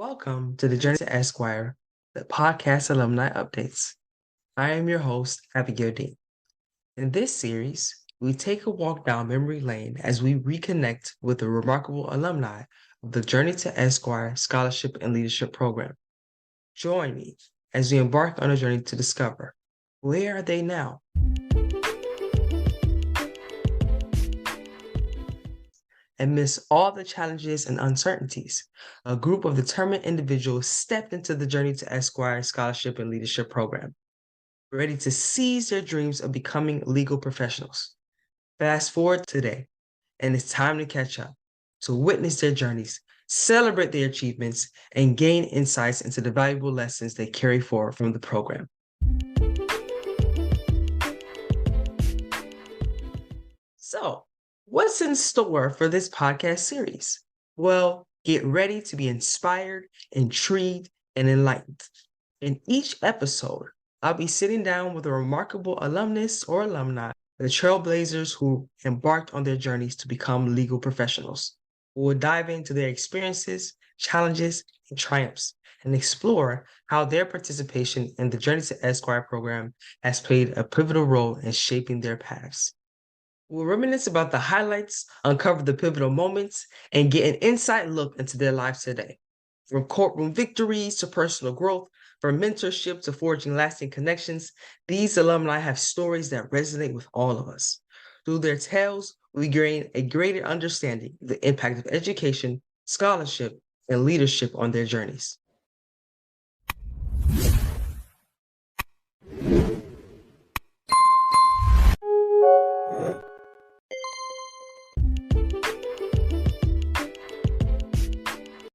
Welcome to the Journey to Esquire, the podcast alumni updates. I am your host, Abigail Dean. In this series, we take a walk down memory lane as we reconnect with the remarkable alumni of the Journey to Esquire Scholarship and Leadership Program. Join me as we embark on a journey to discover where are they now? Amidst all the challenges and uncertainties, a group of determined individuals stepped into the Journey to Esquire Scholarship and Leadership Program, ready to seize their dreams of becoming legal professionals. Fast forward today, and it's time to catch up, to witness their journeys, celebrate their achievements, and gain insights into the valuable lessons they carry forward from the program. So, what's in store for this podcast series? Well, get ready to be inspired, intrigued, and enlightened. In each episode, I'll be sitting down with a remarkable alumnus or alumni, the trailblazers who embarked on their journeys to become legal professionals. We'll dive into their experiences, challenges, and triumphs, and explore how their participation in the Journey to Esquire program has played a pivotal role in shaping their paths. We'll reminisce about the highlights, uncover the pivotal moments, and get an inside look into their lives today. From courtroom victories to personal growth, from mentorship to forging lasting connections, these alumni have stories that resonate with all of us. Through their tales, we gain a greater understanding of the impact of education, scholarship, and leadership on their journeys.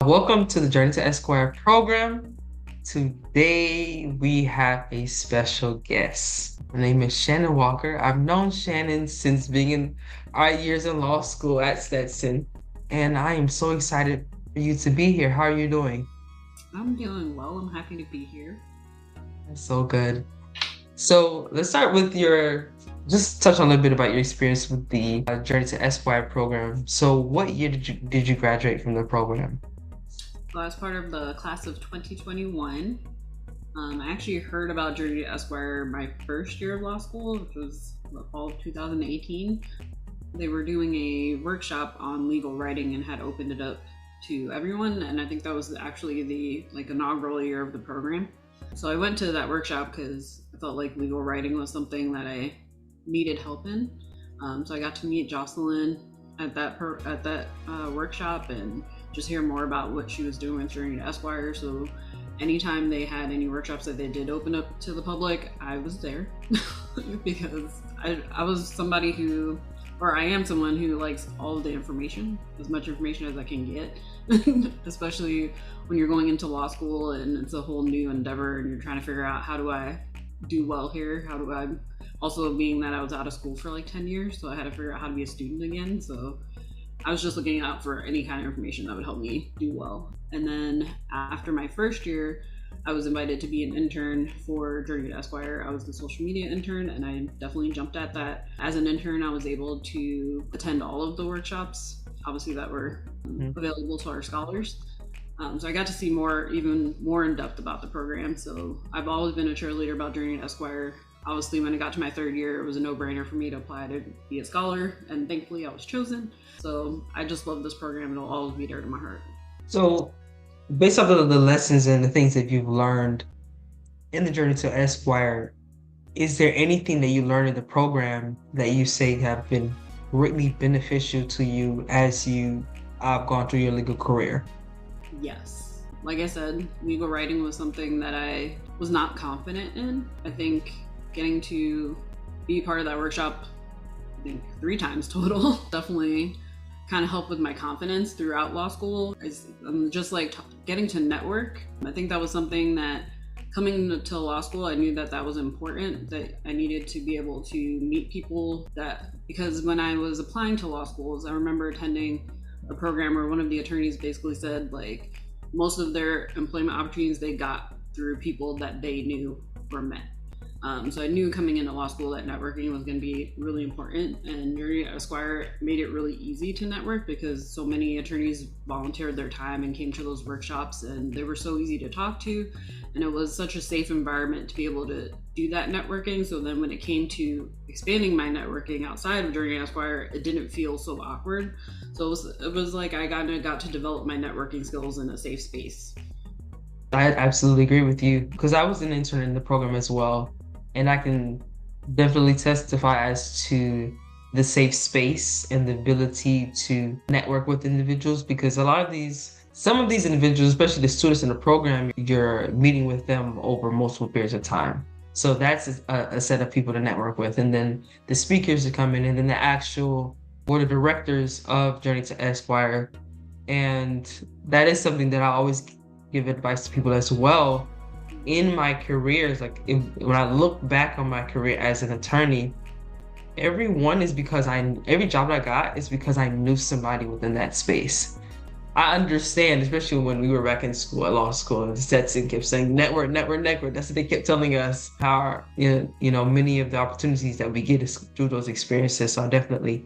Welcome to the Journey to Esquire program. Today we have a special guest. Her name is Shannon Walker. I've known Shannon since being in our years in law school at Stetson, and I am so excited for you to be here. How are you doing? I'm doing well. I'm happy to be here. That's so good. So let's start with just touch on a little bit about your experience with the Journey to Esquire program. So what year did you graduate from the program? Well, I was part of the class of 2021. I actually heard about George Esquire my first year of law school, which was the fall of 2018. They were doing a workshop on legal writing and had opened it up to everyone, and I think that was actually the inaugural year of the program. So I went to that workshop because I felt like legal writing was something that I needed help in. So I got to meet Jocelyn at that workshop and just hear more about what she was doing with Journey to Esquire. So anytime they had any workshops that they did open up to the public, I was there because I was somebody who, or I am someone who likes all of the information, as much information as I can get, especially when you're going into law school and it's a whole new endeavor and you're trying to figure out, how do I do well here? How do I, also being that I was out of school for like 10 years, so I had to figure out how to be a student again. So I was just looking out for any kind of information that would help me do well. And then after my first year, I was invited to be an intern for Journey to Esquire. I was the social media intern, and I definitely jumped at that. As an intern, I was able to attend all of the workshops, obviously, that were available to our scholars. So I got to see even more in depth about the program. So I've always been a cheerleader about Journey to Esquire. Obviously, when I got to my third year, it was a no-brainer for me to apply to be a scholar, and thankfully I was chosen. So I just love this program, and it'll always be dear to my heart. So based off of the lessons and the things that you've learned in the Journey to Esquire, is there anything that you learned in the program that you say have been greatly beneficial to you as you have gone through your legal career? Yes. Like I said, legal writing was something that I was not confident in. I think getting to be part of that workshop, I think 3 times total, definitely kind of helped with my confidence throughout law school. Just like getting to network. I think that was something that coming to law school, I knew that was important, that I needed to be able to meet people because when I was applying to law schools, I remember attending a program where one of the attorneys basically said most of their employment opportunities they got through people that they knew or met. So I knew coming into law school that networking was going to be really important, and Attorney Esquire made it really easy to network because so many attorneys volunteered their time and came to those workshops, and they were so easy to talk to, and it was such a safe environment to be able to do that networking. So then when it came to expanding my networking outside of Attorney Esquire, it didn't feel so awkward. So it was like I got to develop my networking skills in a safe space. I absolutely agree with you because I was an intern in the program as well, and I can definitely testify as to the safe space and the ability to network with individuals because some of these individuals, especially the students in the program, you're meeting with them over multiple periods of time. So that's a set of people to network with. And then the speakers that come in, and then the actual board of directors of Journey to Esquire. And that is something that I always give advice to people as well. In my careers, when I look back on my career as an attorney, every job I got is because I knew somebody within that space. I understand, especially when we were back in school, at law school, and Stetson kept saying network, network, network. That's what they kept telling us. How many of the opportunities that we get is through those experiences. So I definitely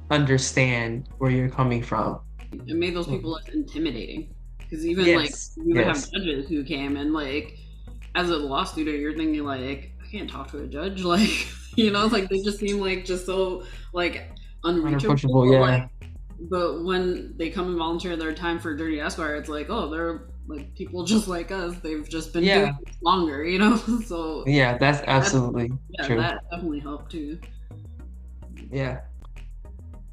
understand where you're coming from. It made those people less intimidating because even we would have judges who came and as a law student, you're thinking I can't talk to a judge, they just seem just so unreachable. Yeah. But when they come and volunteer their time for Dirty Esquire, it's they're people just like us. They've just been doing it longer, So yeah, that's absolutely true. That definitely helped too. Yeah.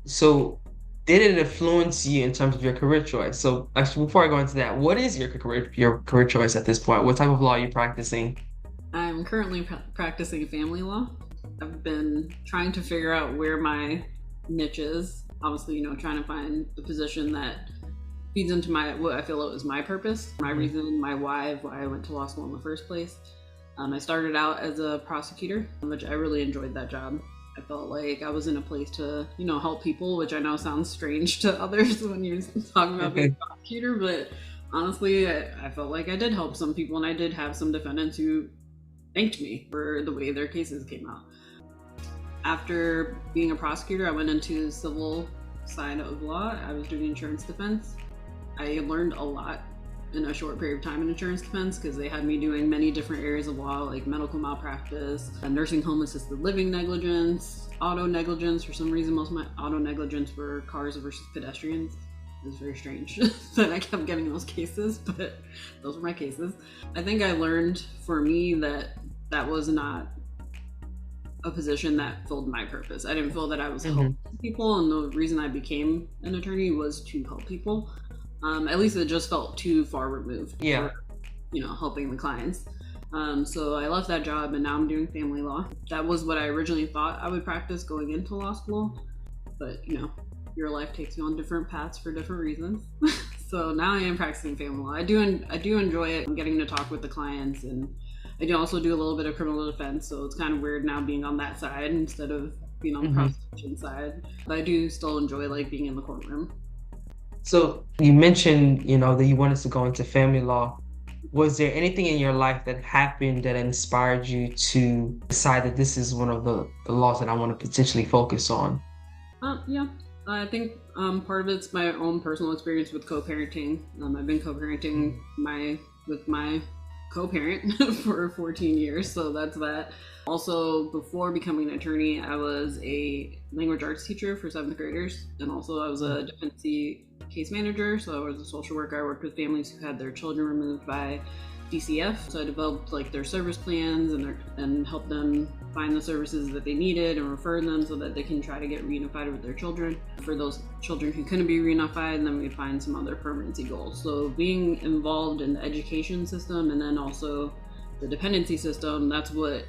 So did it influence you in terms of your career choice? So actually, before I go into that, what is your career choice at this point? What type of law are you practicing? I'm currently practicing family law. I've been trying to figure out where my niche is. Obviously, trying to find a position that feeds into what I feel is my purpose, my reason, my why I went to law school in the first place. I started out as a prosecutor, which I really enjoyed that job. I felt like I was in a place to, help people, which I know sounds strange to others when you're talking about being a prosecutor, but honestly, I felt like I did help some people, and I did have some defendants who thanked me for the way their cases came out. After being a prosecutor, I went into the civil side of law. I was doing insurance defense. I learned a lot in a short period of time in insurance defense because they had me doing many different areas of law like medical malpractice, nursing home assisted living negligence, auto negligence. For some reason, most of my auto negligence were cars versus pedestrians. It was very strange that I kept getting those cases, but those were my cases. I think I learned for me that was not a position that filled my purpose. I didn't feel that I was helping people, and the reason I became an attorney was to help people. At least it just felt too far removed for, helping the clients. So I left that job, and now I'm doing family law. That was what I originally thought I would practice going into law school, but your life takes you on different paths for different reasons. So now I am practicing family law. I do enjoy it. I'm getting to talk with the clients, and I do also do a little bit of criminal defense, so it's kind of weird now being on that side instead of being on the prosecution side. But I do still enjoy being in the courtroom. So you mentioned, that you wanted to go into family law. Was there anything in your life that happened that inspired you to decide that this is one of the laws that I want to potentially focus on? Yeah. I think part of it's my own personal experience with co-parenting. I've been co-parenting with my co-parent for 14 years, so that's that. Also, before becoming an attorney, I was a language arts teacher for 7th graders, and also I was a dependency case manager, so I was a social worker. I worked with families who had their children removed by DCF, so I developed their service plans and helped them find the services that they needed and refer them so that they can try to get reunified with their children. For those children who couldn't be reunified, then we find some other permanency goals. So being involved in the education system and then also the dependency system, that's what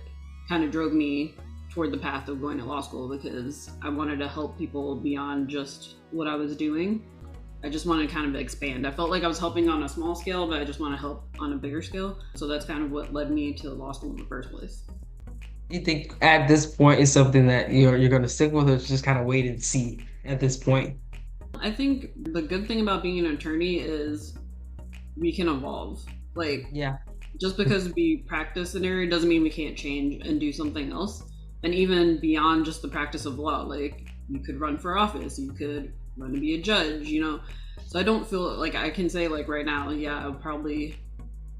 kind of drove me toward the path of going to law school, because I wanted to help people beyond just what I was doing. I just wanted to kind of expand. I felt like I was helping on a small scale, but I just want to help on a bigger scale. So that's kind of what led me to law school in the first place. You think at this point is something that you're going to stick with, or just kind of wait and see at this point? I think the good thing about being an attorney is we can evolve. Yeah. Just because we practice an area doesn't mean we can't change and do something else. And even beyond just the practice of law, like you could run for office, you could run to be a judge, you know. So I don't feel like I can say like right now, yeah, I'll probably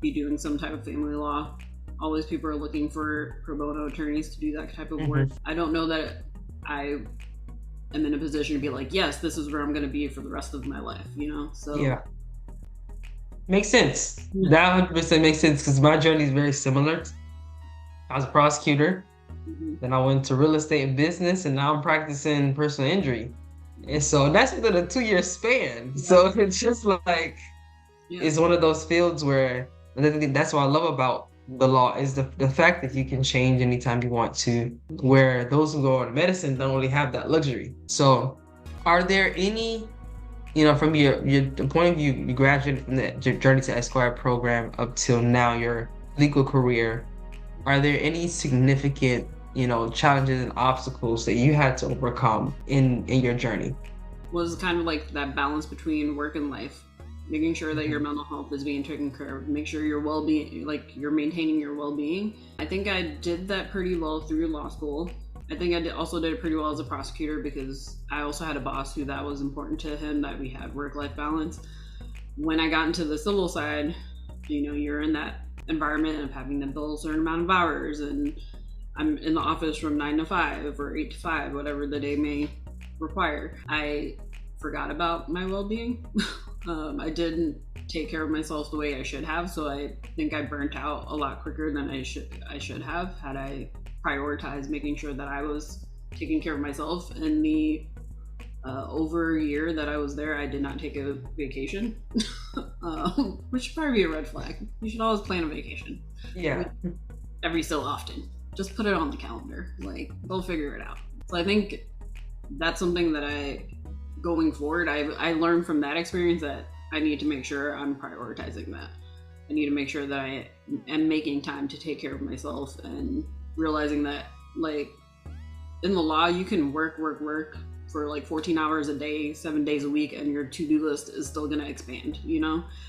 be doing some type of family law. Always people are looking for pro bono attorneys to do that type of work. I don't know that I am in a position to be like, yes, this is where I'm going to be for the rest of my life, you know? So Yeah. Makes sense. That 100% makes sense because my journey is very similar. I was a prosecutor, then I went to real estate and business, and now I'm practicing personal injury. And so that's within a 2-year span. So it's just like, it's one of those fields where, and I think that's what I love about the law is the fact that you can change anytime you want to, where those who go into medicine don't really have that luxury. So are there any, from your the point of view, you graduated from the Journey to Esquire program up till now, your legal career, are there any significant, challenges and obstacles that you had to overcome in your journey? Was kind of like that balance between work and life, making sure that your mental health is being taken care of, make sure your well-being, like you're maintaining your well-being. I think I did that pretty well through law school. I think I also did it pretty well as a prosecutor because I also had a boss who that was important to him, that we had work-life balance. When I got into the civil side, you're in that environment of having to bill a certain amount of hours, and I'm in the office from 9 to 5 or 8 to 5, whatever the day may require. I forgot about my well-being. I didn't take care of myself the way I should have, so I think I burnt out a lot quicker than I should have had I prioritized making sure that I was taking care of myself. In the over a year that I was there, I did not take a vacation, which should probably be a red flag. You should always plan a vacation. Yeah. Every so often. Just put it on the calendar. Like, they'll figure it out. So I think that's something that going forward, I learned from that experience that I need to make sure I'm prioritizing that. I need to make sure that I am making time to take care of myself and realizing that, like, in the law, you can work for like 14 hours a day, 7 days a week, and your to-do list is still going to expand,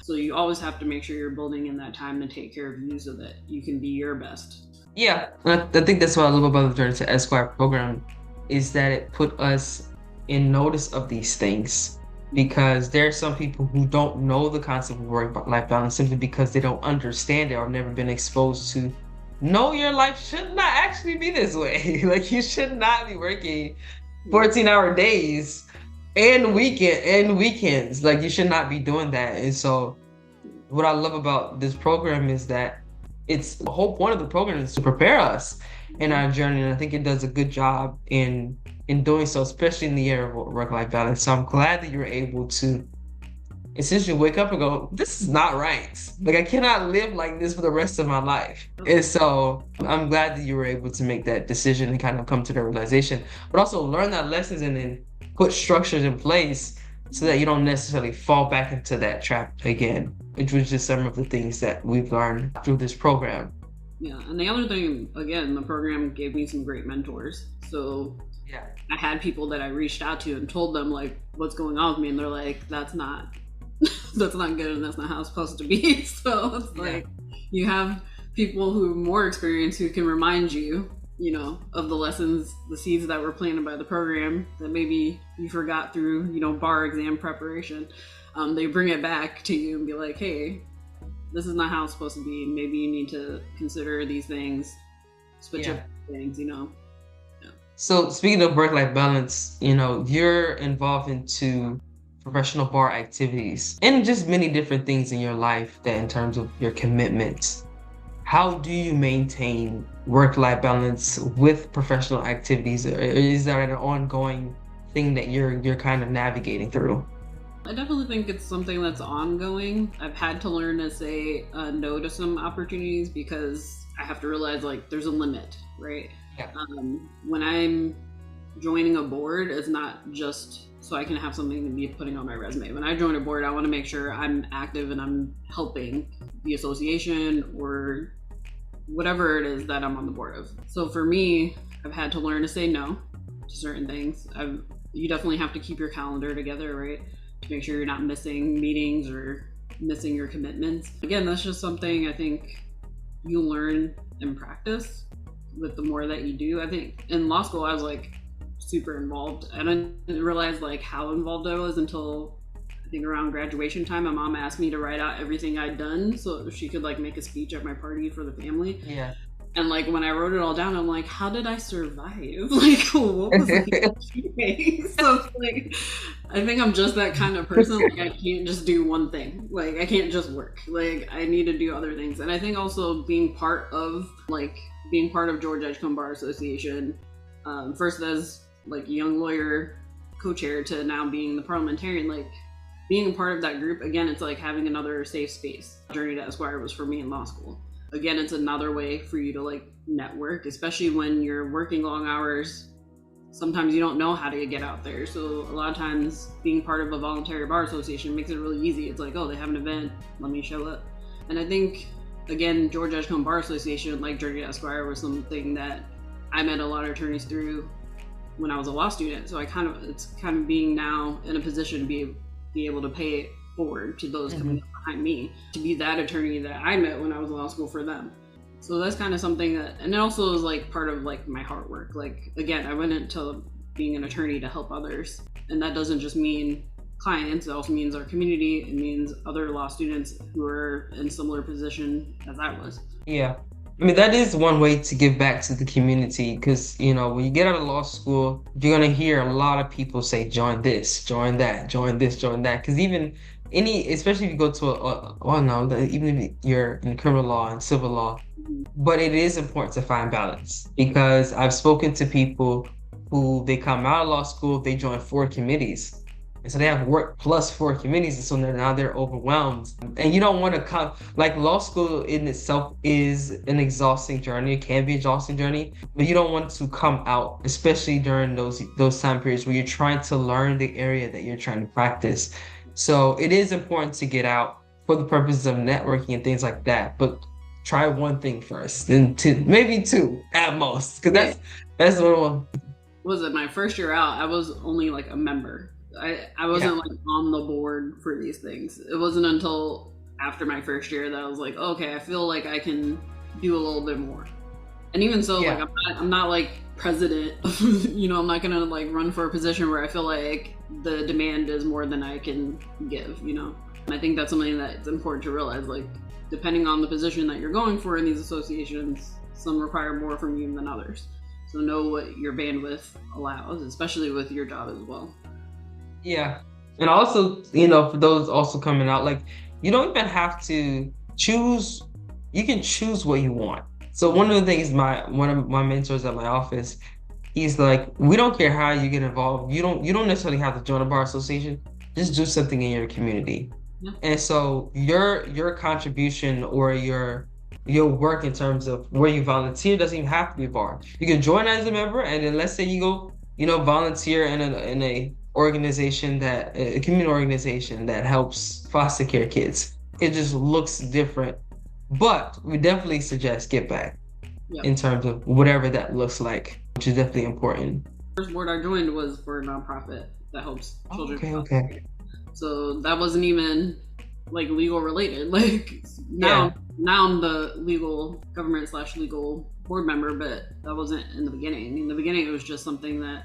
So you always have to make sure you're building in that time to take care of you so that you can be your best. Yeah, I think that's what I love about the Journey to Esquire program, is that it put us in notice of these things, because there are some people who don't know the concept of work-life balance simply because they don't understand it or never been exposed to. No, your life should not actually be this way. Like, you should not be working 14-hour days and weekends. Like, you should not be doing that. And so what I love about this program is that it's the whole point of the program is to prepare us in our journey. And I think it does a good job in doing so, especially in the area of work-life balance. So I'm glad that you're able to essentially wake up and go, this is not right. Like, I cannot live like this for the rest of my life. And so I'm glad that you were able to make that decision and kind of come to the realization, but also learn that lessons and then put structures in place so that you don't necessarily fall back into that trap again, which was just some of the things that we've learned through this program. Yeah, and the other thing, again, the program gave me some great mentors. So yeah, I had people that I reached out to and told them, like, what's going on with me, and they're like, that's not good, and that's not how it's supposed to be. So it's like, you have people who are more experienced who can remind you, of the lessons, the seeds that were planted by the program that maybe you forgot through, bar exam preparation. They bring it back to you and be like, hey, this is not how it's supposed to be. Maybe you need to consider these things, switch up things, Yeah. So speaking of work-life balance, you're involved into professional bar activities and just many different things in your life that in terms of your commitments. How do you maintain work-life balance with professional activities? Or is there an ongoing thing that you're kind of navigating through? I definitely think it's something that's ongoing. I've had to learn to say no to some opportunities because I have to realize, like, there's a limit, right? Yeah. When I'm joining a board, it's not just so I can have something to be putting on my resume. When I join a board, I want to make sure I'm active and I'm helping the association or whatever it is that I'm on the board of. So for me, I've had to learn to say no to certain things. You definitely have to keep your calendar together, right? To make sure you're not missing meetings or missing your commitments. Again, that's just something I think you learn and practice with the more that you do. I think in law school I was like super involved. I didn't realize like how involved I was until I think around graduation time. My mom asked me to write out everything I'd done so she could like make a speech at my party for the family. Yeah. And like when I wrote it all down, I'm like, how did I survive? Like, what was I So it's like, I think I'm just that kind of person. Like, I can't just do one thing. Like, I can't just work. Like, I need to do other things. And I think also being part of George Edgecomb Bar Association, first as like young lawyer co-chair to now being the parliamentarian, like being a part of that group again, it's like having another safe space. Journey to Esquire was for me in law school. Again, it's another way for you to like network, especially when you're working long hours. Sometimes you don't know how to get out there. So a lot of times being part of a voluntary bar association makes it really easy. It's like, oh, they have an event, let me show up. And I think, again, George Edgecomb Bar Association, like Journey to Esquire, was something that I met a lot of attorneys through when I was a law student. So it's kind of being now in a position to be able to pay it forward to those coming up behind me, to be that attorney that I met when I was in law school for them. So that's kind of something that, and it also is like part of like my heart work. Like, again, I went into being an attorney to help others. And that doesn't just mean clients, it also means our community. It means other law students who are in similar position as I was. Yeah. I mean, that is one way to give back to the community because, you know, when you get out of law school, you're going to hear a lot of people say, join this, join that, join this, join that. Because especially if you go to even if you're in criminal law and civil law, but it is important to find balance because I've spoken to people who they come out of law school, they join 4 committees. And so they have work plus 4 committees, and so now they're overwhelmed. And you don't want to come, like law school in itself is an exhausting journey. It can be an exhausting journey, but you don't want to come out, especially during those time periods where you're trying to learn the area that you're trying to practice. So it is important to get out for the purposes of networking and things like that. But try one thing first, then maybe 2 at most, because that's one. Was it my first year out? I was only like a member. I wasn't like on the board for these things. It wasn't until after my first year that I was like, okay, I feel like I can do a little bit more. And even so, like I'm not like president. You know, I'm not gonna like run for a position where I feel like the demand is more than I can give. You know, and I think that's something that's important to realize. Like, depending on the position that you're going for in these associations, some require more from you than others. So know what your bandwidth allows, especially with your job as well. Yeah. And also, you know, for those also coming out, like, you don't even have to choose, you can choose what you want. So one of the things one of my mentors at my office, he's like, we don't care how you get involved. You don't necessarily have to join a bar association. Just do something in your community. Yeah. And so your contribution or your work in terms of where you volunteer doesn't even have to be a bar. You can join as a member, and then let's say you go, you know, volunteer in a community organization that helps foster care kids. It just looks different, but we definitely suggest give back in terms of whatever that looks like, which is definitely important. The first board I joined was for a nonprofit that helps children. Okay. So that wasn't even like legal related. Like now I'm the legal government/legal board member, but that wasn't in the beginning. In the beginning, it was just something that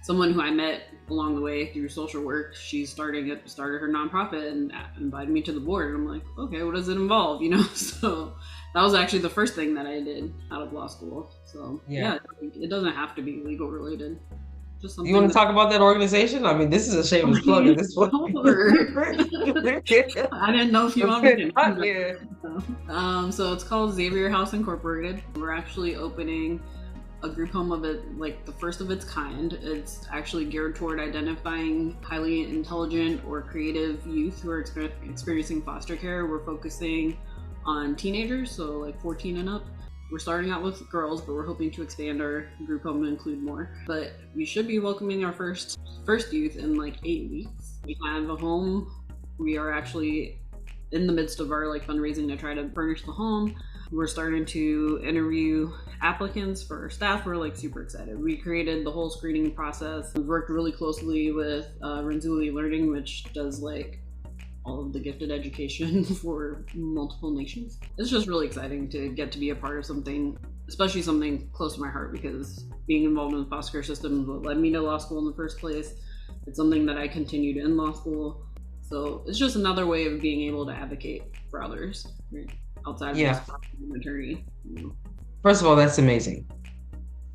someone who I met along the way through social work, she started her nonprofit and invited me to the board. And I'm like, okay, what does it involve? You know, so that was actually the first thing that I did out of law school. So it doesn't have to be legal related. Just something. You want to talk about that organization? I mean, this is a shameless plug at this point. I didn't know if you wanted to. So it's called Xavier House Incorporated. We're actually opening a group home of it, like the first of its kind. It's actually geared toward identifying highly intelligent or creative youth who are experiencing foster care. We're focusing on teenagers, so like 14 and up. We're starting out with girls, but we're hoping to expand our group home and include more. But we should be welcoming our first youth in like 8 weeks. We have a home. We are actually in the midst of our like fundraising to try to furnish the home. We're starting to interview applicants for our staff. We're like super excited. We created the whole screening process. We've worked really closely with Renzulli Learning, which does like all of the gifted education for multiple nations. It's just really exciting to get to be a part of something, especially something close to my heart, because being involved in the foster care system is what led me to law school in the first place. It's something that I continued in law school. So it's just another way of being able to advocate for others, right? Outside of just being an attorney. First of all, that's amazing.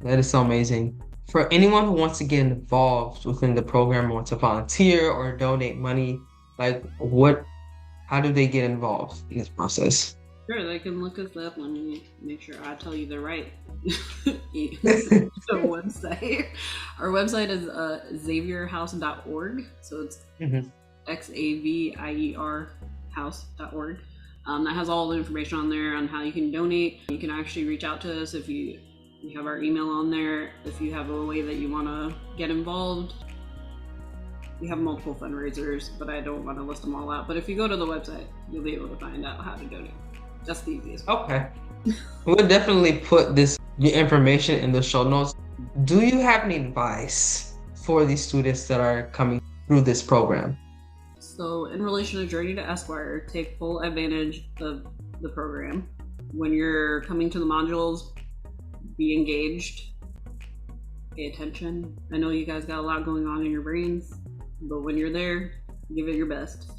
That is so amazing. For anyone who wants to get involved within the program, or wants to volunteer or donate money, how do they get involved in this process? Sure, they can look us up. Let me make sure I tell you the right website. Our website is xavierhouse.org. So it's XAVIER house.org. That has all the information on there on how you can donate. You can actually reach out to us if you have our email on there. If you have a way that you want to get involved, we have multiple fundraisers, but I don't want to list them all out. But if you go to the website, you'll be able to find out how to donate. That's the easiest way. Okay. We'll definitely put your information in the show notes. Do you have any advice for these students that are coming through this program? So in relation to Journey to Esquire, take full advantage of the program. When you're coming to the modules, be engaged, pay attention. I know you guys got a lot going on in your brains, but when you're there, give it your best.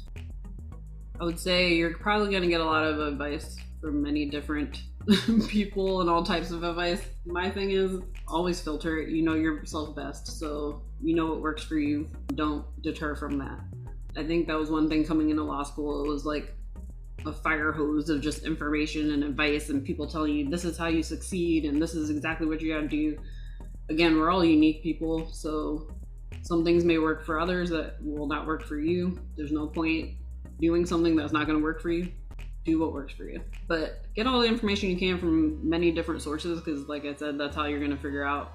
I would say you're probably going to get a lot of advice from many different people and all types of advice. My thing is always filter it. You know yourself best, so you know what works for you. Don't deter from that. I think that was one thing coming into law school. It was like a fire hose of just information and advice and people telling you this is how you succeed and this is exactly what you gotta do. Again, we're all unique people, so some things may work for others that will not work for you. There's no point doing something that's not going to work for you. Do what works for you. But get all the information you can from many different sources, because like I said, that's how you're going to figure out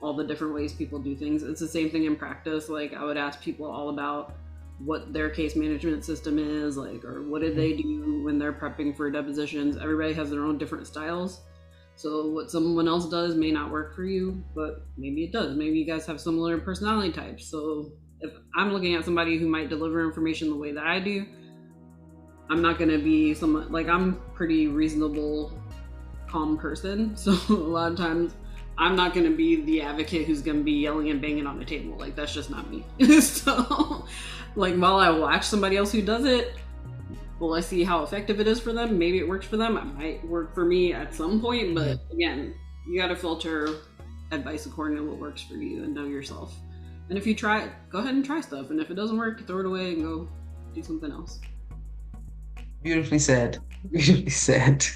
all the different ways people do things. It's the same thing in practice. Like I would ask people all about what their case management system is, like, or what did they do when they're prepping for depositions. Everybody has their own different styles. So what someone else does may not work for you, but maybe it does. Maybe you guys have similar personality types. So if I'm looking at somebody who might deliver information the way that I do, I'm not going to be someone, like I'm pretty reasonable, calm person. So a lot of times I'm not going to be the advocate who's going to be yelling and banging on the table. Like that's just not me. So like while I watch somebody else who does it, will I see how effective it is for them? Maybe it works for them. It might work for me at some point, but again, you got to filter advice according to what works for you and know yourself. And if you try it, go ahead and try stuff. And if it doesn't work, throw it away and go do something else. Beautifully said. Beautifully said.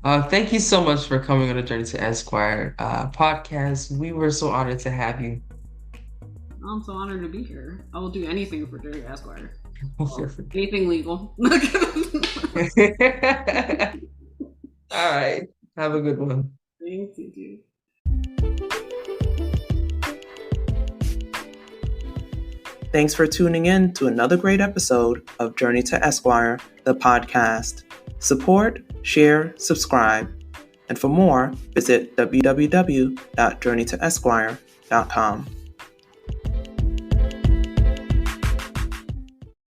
Thank you so much for coming on the Journey to Esquire podcast. We were so honored to have you. I'm so honored to be here. I will do anything for Journey to Esquire. Anything legal. All right. Have a good one. Thank you. Thanks for tuning in to another great episode of Journey to Esquire, the podcast. Support, share, subscribe. And for more, visit www.journeytoesquire.com.